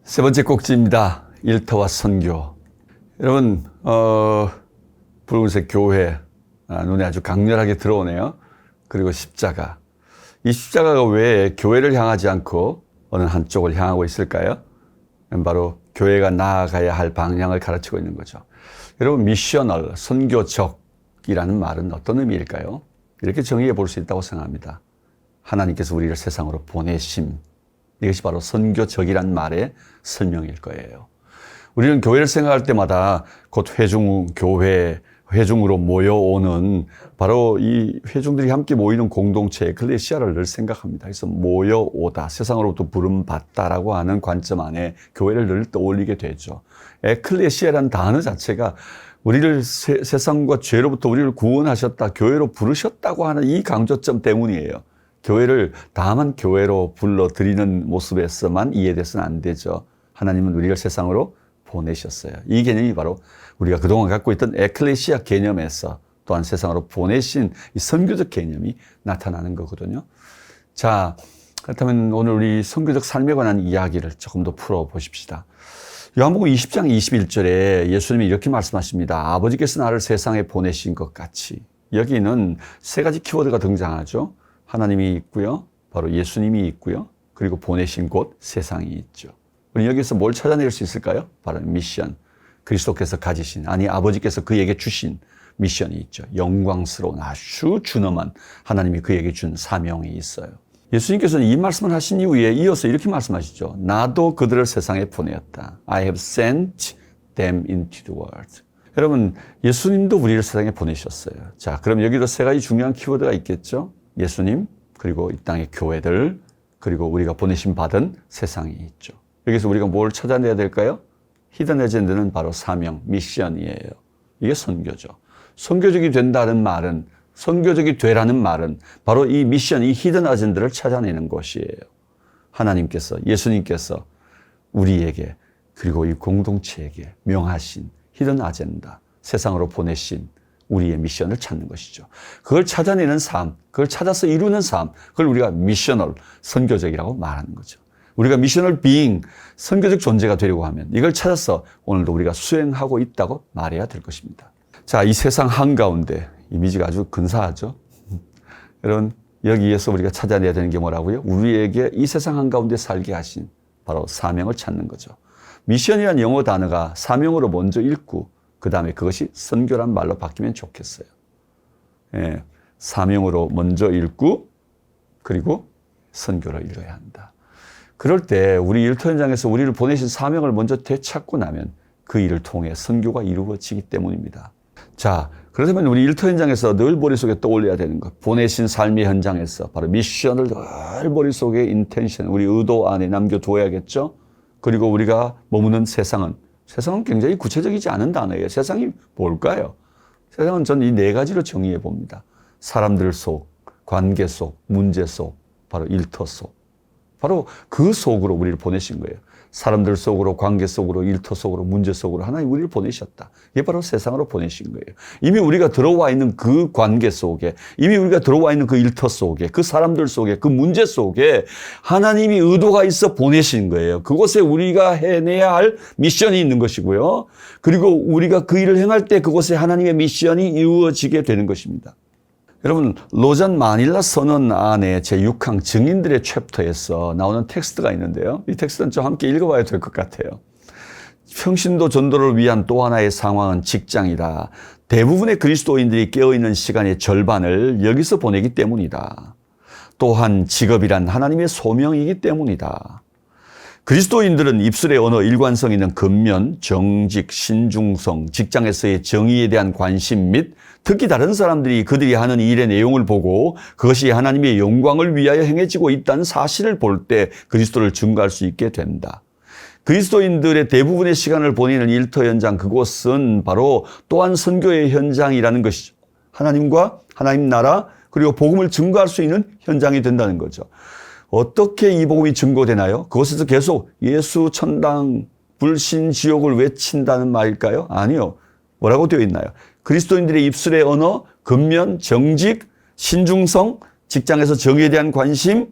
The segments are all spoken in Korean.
세 번째 꼭지입니다. 일터와 선교. 여러분, 붉은색 교회, 눈에 아주 강렬하게 들어오네요. 그리고 십자가. 이 십자가가 왜 교회를 향하지 않고 어느 한쪽을 향하고 있을까요? 바로 교회가 나아가야 할 방향을 가르치고 있는 거죠. 여러분, 미셔널, 선교적이라는 말은 어떤 의미일까요? 이렇게 정의해 볼 수 있다고 생각합니다. 하나님께서 우리를 세상으로 보내심. 이것이 바로 선교적이란 말의 설명일 거예요. 우리는 교회를 생각할 때마다 곧 회중교회, 회중으로 모여오는 바로 이 회중들이 함께 모이는 공동체, 에클레시아를 늘 생각합니다. 그래서 모여오다, 세상으로부터 부름받다라고 하는 관점 안에 교회를 늘 떠올리게 되죠. 에클레시아라는 단어 자체가 우리를 세상과 죄로부터 우리를 구원하셨다, 교회로 부르셨다고 하는 이 강조점 때문이에요. 교회를 다만 교회로 불러들이는 모습에서만 이해돼서는 안 되죠. 하나님은 우리를 세상으로 보내셨어요. 이 개념이 바로 우리가 그동안 갖고 있던 에클레시아 개념에서 또한 세상으로 보내신 이 선교적 개념이 나타나는 거거든요. 자, 그렇다면 오늘 우리 선교적 삶에 관한 이야기를 조금 더 풀어보십시다. 요한복음 20장 21절에 예수님이 이렇게 말씀하십니다. 아버지께서 나를 세상에 보내신 것 같이. 여기는 세 가지 키워드가 등장하죠. 하나님이 있고요. 바로 예수님이 있고요. 그리고 보내신 곳 세상이 있죠. 우리 여기서 뭘 찾아낼 수 있을까요? 바로 미션. 그리스도께서 가지신, 아니 아버지께서 그에게 주신 미션이 있죠. 영광스러운 아주 준엄한 하나님이 그에게 준 사명이 있어요. 예수님께서는 이 말씀을 하신 이후에 이어서 이렇게 말씀하시죠. 나도 그들을 세상에 보내었다. I have sent them into the world. 여러분, 예수님도 우리를 세상에 보내셨어요. 자, 그럼 여기도 세 가지 중요한 키워드가 있겠죠. 예수님, 그리고 이 땅의 교회들, 그리고 우리가 보내심 받은 세상이 있죠. 여기서 우리가 뭘 찾아내야 될까요? 히든 에젠드는 바로 사명, 미션이에요. 이게 선교죠. 선교적이 된다는 말은, 선교적이 되라는 말은 바로 이 미션, 이 히든 에젠드를 찾아내는 것이에요. 하나님께서, 예수님께서 우리에게, 그리고 이 공동체에게 명하신 히든 아젠다, 세상으로 보내신 우리의 미션을 찾는 것이죠. 그걸 찾아내는 삶, 그걸 찾아서 이루는 삶, 그걸 우리가 미셔널, 선교적이라고 말하는 거죠. 우리가 미셔널 비잉, 선교적 존재가 되려고 하면 이걸 찾아서 오늘도 우리가 수행하고 있다고 말해야 될 것입니다. 자, 이 세상 한가운데, 이미지가 아주 근사하죠. 여러분, 여기에서 우리가 찾아내야 되는 게 뭐라고요? 우리에게 이 세상 한가운데 살게 하신 바로 사명을 찾는 거죠. 미션이라는 영어 단어가 사명으로 먼저 읽고 그 다음에 그것이 선교란 말로 바뀌면 좋겠어요. 예, 사명으로 먼저 읽고 그리고 선교로 읽어야 한다. 그럴 때 우리 일터 현장에서 우리를 보내신 사명을 먼저 되찾고 나면 그 일을 통해 선교가 이루어지기 때문입니다. 자, 그렇다면 우리 일터 현장에서 늘 머릿속에 떠올려야 되는 것, 보내신 삶의 현장에서 바로 미션을 늘 머릿속에 인텐션, 우리 의도 안에 남겨두어야겠죠. 그리고 우리가 머무는 세상은 굉장히 구체적이지 않은 단어예요. 세상이 뭘까요? 세상은 전 이 네 가지로 정의해 봅니다. 사람들 속, 관계 속, 문제 속, 바로 일터 속. 바로 그 속으로 우리를 보내신 거예요. 사람들 속으로, 관계 속으로, 일터 속으로, 문제 속으로 하나님 우리를 보내셨다. 이게 바로 세상으로 보내신 거예요. 이미 우리가 들어와 있는 그 관계 속에, 이미 우리가 들어와 있는 그 일터 속에, 그 사람들 속에, 그 문제 속에 하나님이 의도가 있어 보내신 거예요. 그곳에 우리가 해내야 할 미션이 있는 것이고요. 그리고 우리가 그 일을 행할 때 그곳에 하나님의 미션이 이루어지게 되는 것입니다. 여러분, 로잔 마닐라 선언 안에 제6항 증인들의 챕터에서 나오는 텍스트가 있는데요. 이 텍스트는 좀 함께 읽어봐야 될 것 같아요. 평신도 전도를 위한 또 하나의 상황은 직장이다. 대부분의 그리스도인들이 깨어있는 시간의 절반을 여기서 보내기 때문이다. 또한 직업이란 하나님의 소명이기 때문이다. 그리스도인들은 입술의 언어, 일관성 있는 근면, 정직, 신중성, 직장에서의 정의에 대한 관심 및 특히 다른 사람들이 그들이 하는 일의 내용을 보고 그것이 하나님의 영광을 위하여 행해지고 있다는 사실을 볼 때 그리스도를 증거할 수 있게 된다. 그리스도인들의 대부분의 시간을 보내는 일터 현장, 그곳은 바로 또한 선교의 현장이라는 것이죠. 하나님과 하나님 나라 그리고 복음을 증거할 수 있는 현장이 된다는 거죠. 어떻게 이 복음이 증거되나요? 그곳에서 계속 예수 천당 불신 지옥을 외친다는 말일까요? 아니요. 뭐라고 되어 있나요? 그리스도인들의 입술의 언어, 근면, 정직, 신중성, 직장에서 정의에 대한 관심.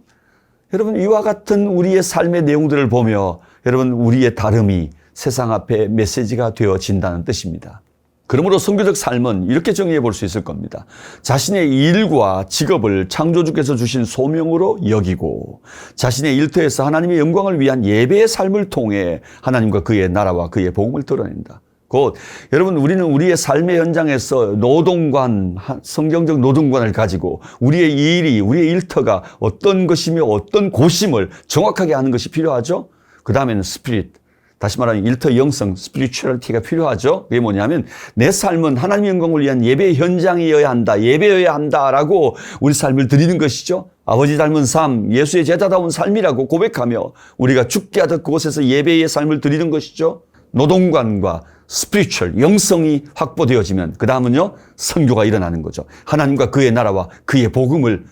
여러분, 이와 같은 우리의 삶의 내용들을 보며 여러분, 우리의 다름이 세상 앞에 메시지가 되어진다는 뜻입니다. 그러므로 선교적 삶은 이렇게 정의해 볼 수 있을 겁니다. 자신의 일과 직업을 창조주께서 주신 소명으로 여기고 자신의 일터에서 하나님의 영광을 위한 예배의 삶을 통해 하나님과 그의 나라와 그의 복음을 드러낸다. 곧 여러분, 우리는 우리의 삶의 현장에서 노동관, 성경적 노동관을 가지고 우리의 일이, 우리의 일터가 어떤 것이며 어떤 곳임을 정확하게 아는 것이 필요하죠. 그 다음에는 스피릿, 다시 말하면 일터 영성, 스피리추얼리티가 필요하죠. 그게 뭐냐면 내 삶은 하나님의 영광을 위한 예배의 현장이어야 한다, 예배여야 한다라고 우리 삶을 드리는 것이죠. 아버지 닮은 삶, 예수의 제자다운 삶이라고 고백하며 우리가 죽게 하듯 그곳에서 예배의 삶을 드리는 것이죠. 노동관과 스피리추얼, 영성이 확보되어지면 그 다음은요, 선교가 일어나는 거죠. 하나님과 그의 나라와 그의 복음을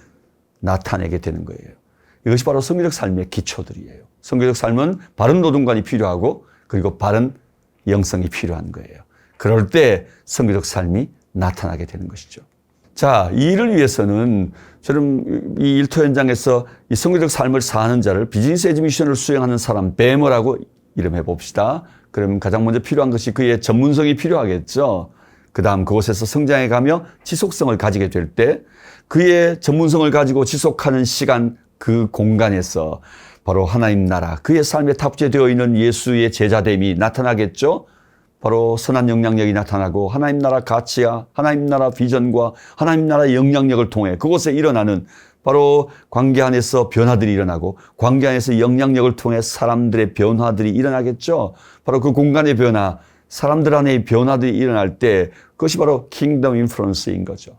나타내게 되는 거예요. 이것이 바로 선교적 삶의 기초들이에요. 선교적 삶은 바른 노동관이 필요하고 그리고 바른 영성이 필요한 거예요. 그럴 때 선교적 삶이 나타나게 되는 것이죠. 자, 이 일을 위해서는 저는 이 일터 현장에서 이 선교적 삶을 사는 자를 비즈니스 에즈 미션을 수행하는 사람, 뱀어라고 이름해 봅시다. 그러면 가장 먼저 필요한 것이 그의 전문성이 필요하겠죠. 그 다음 그곳에서 성장해 가며 지속성을 가지게 될 때 그의 전문성을 가지고 지속하는 시간, 그 공간에서 바로 하나님 나라, 그의 삶에 탑재되어 있는 예수의 제자됨이 나타나겠죠. 바로 선한 영향력이 나타나고 하나님 나라 가치와 하나님 나라 비전과 하나님 나라 영향력을 통해 그곳에 일어나는 바로 관계 안에서 변화들이 일어나고 관계 안에서 영향력을 통해 사람들의 변화들이 일어나겠죠. 바로 그 공간의 변화, 사람들 안의 변화들이 일어날 때 그것이 바로 킹덤 인플루언스인 거죠.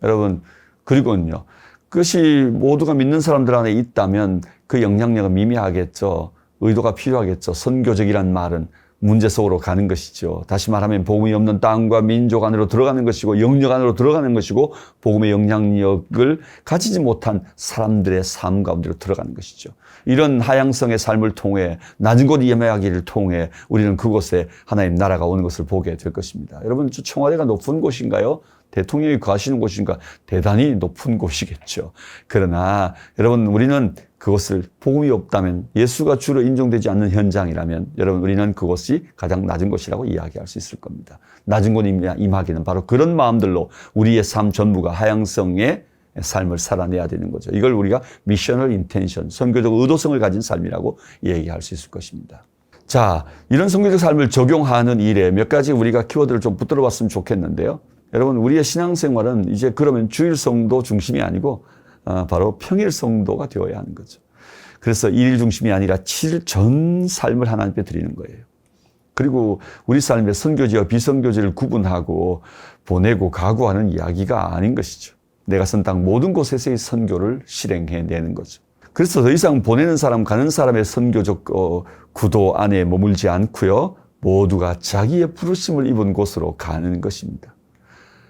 여러분, 그리고는요, 그것이 모두가 믿는 사람들 안에 있다면 그 영향력은 미미하겠죠. 의도가 필요하겠죠. 선교적이란 말은 문제 속으로 가는 것이죠. 다시 말하면 복음이 없는 땅과 민족 안으로 들어가는 것이고 영역 안으로 들어가는 것이고 복음의 영향력을 가지지 못한 사람들의 삶 가운데로 들어가는 것이죠. 이런 하향성의 삶을 통해 낮은 곳 예매하기를 통해 우리는 그곳에 하나님 나라가 오는 것을 보게 될 것입니다. 여러분, 청와대가 높은 곳인가요? 대통령이 거하시는 곳인가? 대단히 높은 곳이겠죠. 그러나 여러분, 우리는 그것을 복음이 없다면, 예수가 주로 인정되지 않는 현장이라면 여러분, 우리는 그것이 가장 낮은 곳이라고 이야기할 수 있을 겁니다. 낮은 곳 임하기는 바로 그런 마음들로 우리의 삶 전부가 하향성의 삶을 살아내야 되는 거죠. 이걸 우리가 미셔널 인텐션, 선교적 의도성을 가진 삶이라고 얘기할 수 있을 것입니다. 자, 이런 선교적 삶을 적용하는 일에 몇 가지 우리가 키워드를 좀 붙들어 봤으면 좋겠는데요. 여러분, 우리의 신앙생활은 이제 그러면 주일 성도 중심이 아니고 바로 평일 성도가 되어야 하는 거죠. 그래서 일일 중심이 아니라 7일 전 삶을 하나님께 드리는 거예요. 그리고 우리 삶의 선교지와 비선교지를 구분하고 보내고 가고하는 이야기가 아닌 것이죠. 내가 선 땅 모든 곳에서의 선교를 실행해내는 거죠. 그래서 더 이상 보내는 사람, 가는 사람의 선교적 구도 안에 머물지 않고요. 모두가 자기의 부르심을 입은 곳으로 가는 것입니다.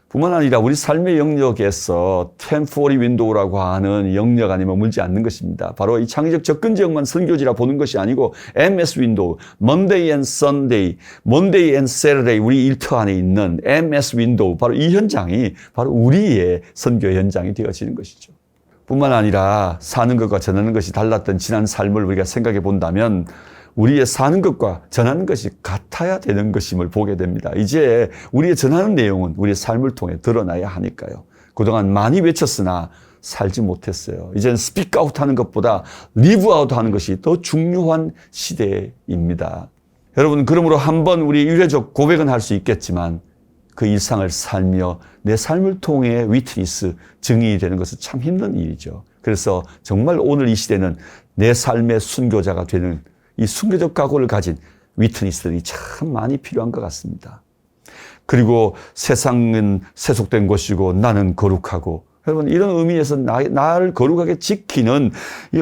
뿐만 아니라 우리 삶의 영역에서 템포리 윈도우라고 하는 영역 안에 머물지 않는 것입니다. 바로 이 창의적 접근 지역만 선교지라 보는 것이 아니고 MS 윈도우, Monday and Sunday, Monday and Saturday, 우리 일터 안에 있는 MS 윈도우, 바로 이 현장이 바로 우리의 선교 현장이 되어지는 것이죠. 뿐만 아니라 사는 것과 전하는 것이 달랐던 지난 삶을 우리가 생각해 본다면 우리의 사는 것과 전하는 것이 같아야 되는 것임을 보게 됩니다. 이제 우리의 전하는 내용은 우리의 삶을 통해 드러나야 하니까요. 그동안 많이 외쳤으나 살지 못했어요. 이제는 스피크 아웃 하는 것보다 리브 아웃 하는 것이 더 중요한 시대입니다. 여러분, 그러므로 한번 우리 유례적 고백은 할 수 있겠지만 그 일상을 살며 내 삶을 통해 위트니스, 증인이 되는 것은 참 힘든 일이죠. 그래서 정말 오늘 이 시대는 내 삶의 순교자가 되는 이 순교적 각오를 가진 위트니스들이 참 많이 필요한 것 같습니다. 그리고 세상은 세속된 것이고 나는 거룩하고, 여러분, 이런 의미에서 나를 거룩하게 지키는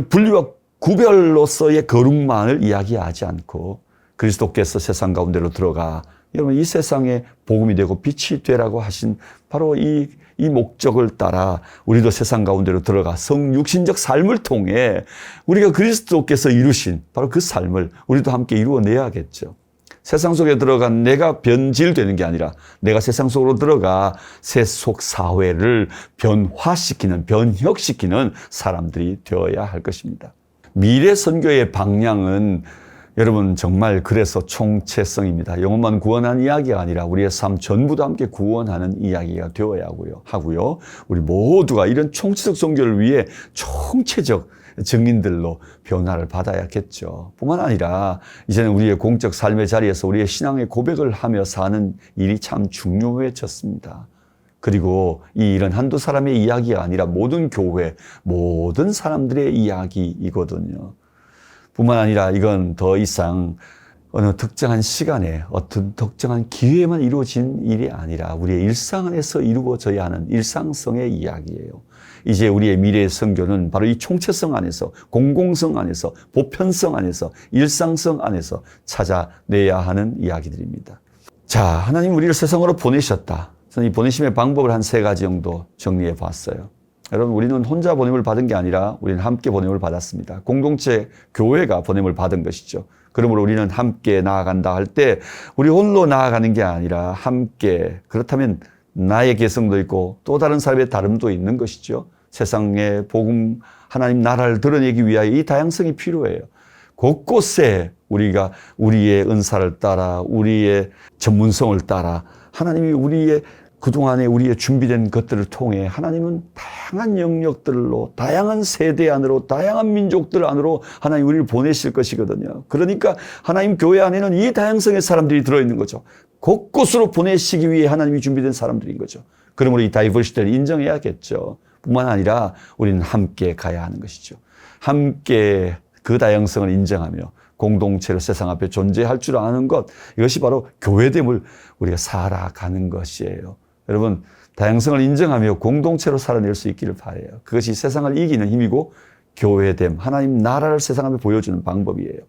분리와 구별로서의 거룩만을 이야기하지 않고 그리스도께서 세상 가운데로 들어가 여러분, 이 세상에 복음이 되고 빛이 되라고 하신 바로 이 목적을 따라 우리도 세상 가운데로 들어가 성육신적 삶을 통해 우리가 그리스도께서 이루신 바로 그 삶을 우리도 함께 이루어내야겠죠. 세상 속에 들어간 내가 변질되는 게 아니라 내가 세상 속으로 들어가 세속 사회를 변화시키는, 변혁시키는 사람들이 되어야 할 것입니다. 미래 선교의 방향은 여러분 정말 그래서 총체성입니다. 영혼만 구원하는 이야기가 아니라 우리의 삶 전부도 함께 구원하는 이야기가 되어야 하고요. 우리 모두가 이런 총체적 성교를 위해 총체적 증인들로 변화를 받아야겠죠. 뿐만 아니라 이제는 우리의 공적 삶의 자리에서 우리의 신앙의 고백을 하며 사는 일이 참 중요해졌습니다. 그리고 이 일은 한두 사람의 이야기가 아니라 모든 교회, 모든 사람들의 이야기이거든요. 뿐만 아니라 이건 더 이상 어느 특정한 시간에 어떤 특정한 기회에만 이루어진 일이 아니라 우리의 일상 안에서 이루어져야 하는 일상성의 이야기예요. 이제 우리의 미래의 선교는 바로 이 총체성 안에서, 공공성 안에서, 보편성 안에서, 일상성 안에서 찾아내야 하는 이야기들입니다. 자, 하나님 우리를 세상으로 보내셨다. 저는 이 보내심의 방법을 한 3가지 정도 정리해 봤어요. 여러분, 우리는 혼자 보냄을 받은 게 아니라 우리는 함께 보냄을 받았습니다. 공동체, 교회가 보냄을 받은 것이죠. 그러므로 우리는 함께 나아간다 할 때 우리 홀로 나아가는 게 아니라 함께, 그렇다면 나의 개성도 있고 또 다른 사람의 다름도 있는 것이죠. 세상의 복음, 하나님 나라를 드러내기 위하여 이 다양성이 필요해요. 곳곳에 우리가 우리의 은사를 따라, 우리의 전문성을 따라 하나님이 우리의 그동안에 우리의 준비된 것들을 통해 하나님은 다양한 영역들로, 다양한 세대 안으로, 다양한 민족들 안으로 하나님 우리를 보내실 것이거든요. 그러니까 하나님 교회 안에는 이 다양성의 사람들이 들어있는 거죠. 곳곳으로 보내시기 위해 하나님이 준비된 사람들인 거죠. 그러므로 이 다이버시티를 인정해야겠죠. 뿐만 아니라 우리는 함께 가야 하는 것이죠. 함께 그 다양성을 인정하며 공동체로 세상 앞에 존재할 줄 아는 것, 이것이 바로 교회됨을 우리가 살아가는 것이에요. 여러분, 다양성을 인정하며 공동체로 살아낼 수 있기를 바라요. 그것이 세상을 이기는 힘이고 교회됨, 하나님 나라를 세상 앞에 보여주는 방법이에요.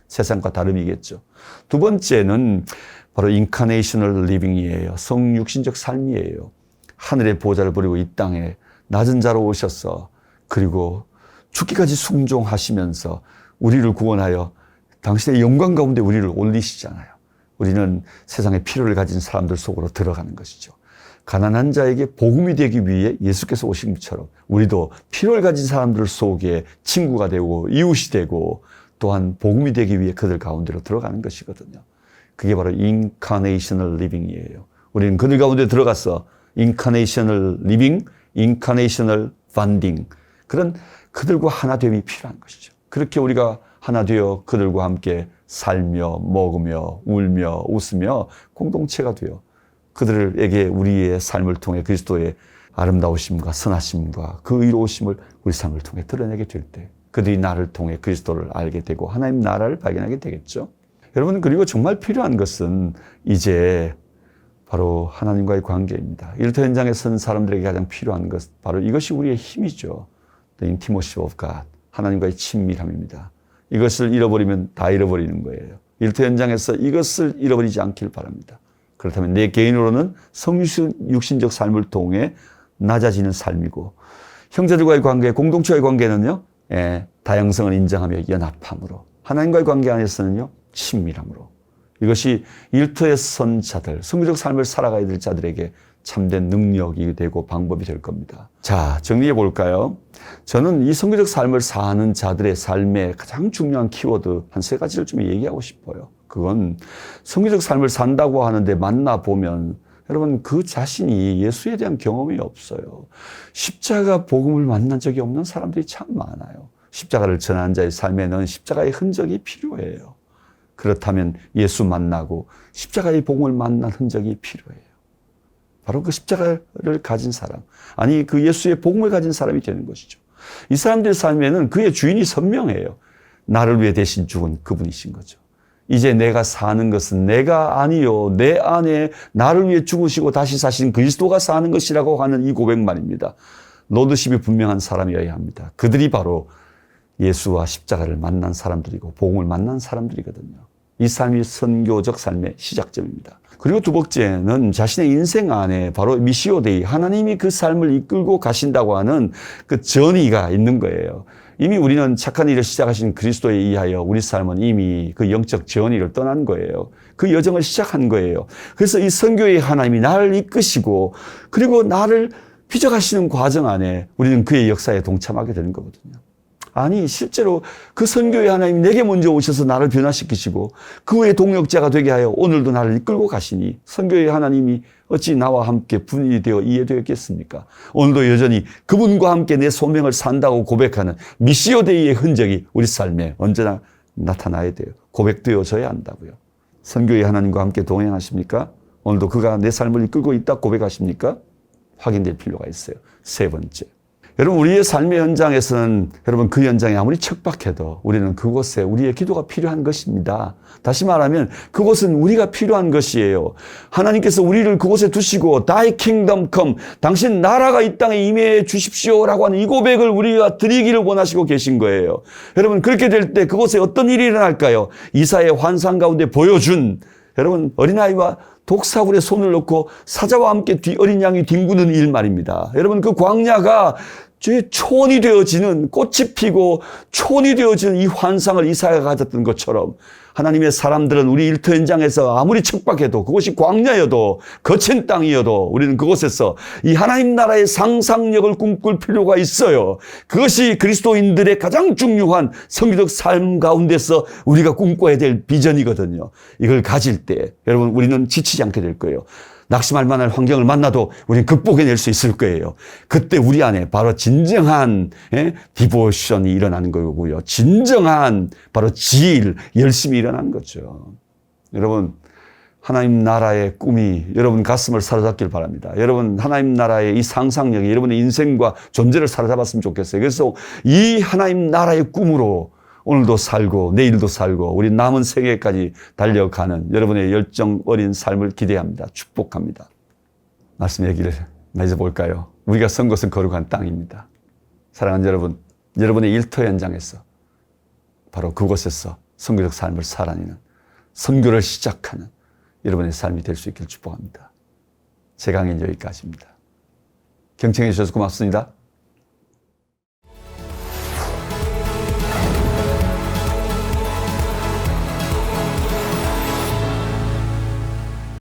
세상과 다름이겠죠. 두 번째는 바로 인카네이셔널 리빙이에요. 성육신적 삶이에요. 하늘의 보좌를 버리고 이 땅에 낮은 자로 오셔서, 그리고 죽기까지 순종하시면서 우리를 구원하여 당신의 영광 가운데 우리를 올리시잖아요. 우리는 세상에 필요를 가진 사람들 속으로 들어가는 것이죠. 가난한 자에게 복음이 되기 위해 예수께서 오신 것처럼 우리도 필요를 가진 사람들 속에 친구가 되고 이웃이 되고 또한 복음이 되기 위해 그들 가운데로 들어가는 것이거든요. 그게 바로 인카네이셔널 리빙이에요. 우리는 그들 가운데 들어가서 인카네이셔널 리빙, 인카네이셔널 펀딩, 그런 그들과 하나됨이 필요한 것이죠. 그렇게 우리가 하나 되어 그들과 함께 살며 먹으며 울며 웃으며 공동체가 되어 그들에게 우리의 삶을 통해 그리스도의 아름다우심과 선하심과 그 의로우심을 우리 삶을 통해 드러내게 될 때 그들이 나를 통해 그리스도를 알게 되고 하나님 나라를 발견하게 되겠죠. 여러분, 그리고 정말 필요한 것은 이제 바로 하나님과의 관계입니다. 일터 현장에 선 사람들에게 가장 필요한 것, 바로 이것이 우리의 힘이죠. The intimacy of God, 하나님과의 친밀함입니다. 이것을 잃어버리면 다 잃어버리는 거예요. 일터 현장에서 이것을 잃어버리지 않길 바랍니다. 그렇다면 내 개인으로는 성육신적 삶을 통해 낮아지는 삶이고, 형제들과의 관계, 공동체와의 관계는요, 다양성을 인정하며 연합함으로, 하나님과의 관계 안에서는요, 친밀함으로. 이것이 일터에 선 자들, 성교적 삶을 살아가야 될 자들에게 참된 능력이 되고 방법이 될 겁니다. 자, 정리해 볼까요? 저는 이 성교적 삶을 사는 자들의 삶의 가장 중요한 키워드 한 3가지를 좀 얘기하고 싶어요. 그건 성교적 삶을 산다고 하는데 만나보면 여러분, 그 자신이 예수에 대한 경험이 없어요. 십자가 복음을 만난 적이 없는 사람들이 참 많아요. 십자가를 전한 자의 삶에는 십자가의 흔적이 필요해요. 그렇다면 예수 만나고 십자가의 복음을 만난 흔적이 필요해요. 바로 그 십자가를 가진 사람, 아니 그 예수의 복음을 가진 사람이 되는 것이죠. 이 사람들의 삶에는 그의 주인이 선명해요. 나를 위해 대신 죽은 그분이신 거죠. 이제 내가 사는 것은 내가 아니요, 내 안에 나를 위해 죽으시고 다시 사신 그리스도가 사는 것이라고 하는 이 고백만입니다. 로드십이 분명한 사람이어야 합니다. 그들이 바로 예수와 십자가를 만난 사람들이고 복음을 만난 사람들이거든요. 이 삶이 선교적 삶의 시작점입니다. 그리고 두 번째는 자신의 인생 안에 바로 미시오 데이, 하나님이 그 삶을 이끌고 가신다고 하는 그 전의가 있는 거예요. 이미 우리는 착한 일을 시작하신 그리스도에 의하여 우리 삶은 이미 그 영적 전의를 떠난 거예요. 그 여정을 시작한 거예요. 그래서 이 선교의 하나님이 나를 이끄시고 그리고 나를 휘저가시는 과정 안에 우리는 그의 역사에 동참하게 되는 거거든요. 아니, 실제로 그 선교의 하나님이 내게 먼저 오셔서 나를 변화시키시고 그 후에 동역자가 되게 하여 오늘도 나를 이끌고 가시니 선교의 하나님이 어찌 나와 함께 분이 되어 이해되었겠습니까? 오늘도 여전히 그분과 함께 내 소명을 산다고 고백하는 미시오 데이의 흔적이 우리 삶에 언제나 나타나야 돼요. 고백되어져야 한다고요. 선교의 하나님과 함께 동행하십니까? 오늘도 그가 내 삶을 이끌고 있다 고백하십니까? 확인될 필요가 있어요. 세 번째. 여러분, 우리의 삶의 현장에서는 여러분 그 현장이 아무리 척박해도 우리는 그곳에 우리의 기도가 필요한 것입니다. 다시 말하면 그곳은 우리가 필요한 것이에요. 하나님께서 우리를 그곳에 두시고 Thy kingdom come, 당신 나라가 이 땅에 임해 주십시오라고 하는 이 고백을 우리가 드리기를 원하시고 계신 거예요. 여러분, 그렇게 될 때 그곳에 어떤 일이 일어날까요? 이사야의 환상 가운데 보여준 여러분 어린아이와 독사굴에 손을 넣고 사자와 함께 어린 양이 뒹구는 일 말입니다. 여러분, 그 광야가 초원이 되어지는, 꽃이 피고 초원이 되어지는 이 환상을 이사야가 가졌던 것처럼 하나님의 사람들은 우리 일터 현장에서 아무리 척박해도 그곳이 광야여도 거친 땅이어도 우리는 그곳에서 이 하나님 나라의 상상력을 꿈꿀 필요가 있어요. 그것이 그리스도인들의 가장 중요한 성교적 삶 가운데서 우리가 꿈꿔야 될 비전이거든요. 이걸 가질 때 여러분 우리는 지치지 않게 될 거예요. 낙심할 만한 환경을 만나도 우리는 극복해낼 수 있을 거예요. 그때 우리 안에 바로 진정한 디보션이 일어나는 거고요. 진정한 바로 지일, 열심이 일어나는 거죠. 여러분, 하나님 나라의 꿈이 여러분 가슴을 사로잡길 바랍니다. 여러분, 하나님 나라의 이 상상력이 여러분의 인생과 존재를 사로잡았으면 좋겠어요. 그래서 이 하나님 나라의 꿈으로 오늘도 살고 내일도 살고 우리 남은 세계까지 달려가는 여러분의 열정 어린 삶을 기대합니다. 축복합니다. 말씀 얘기를 맺어볼까요? 우리가 선 것은 거룩한 땅입니다. 사랑하는 여러분, 여러분의 일터 현장에서 바로 그곳에서 선교적 삶을 살아내는, 선교를 시작하는 여러분의 삶이 될 수 있기를 축복합니다. 제 강의는 여기까지입니다. 경청해 주셔서 고맙습니다.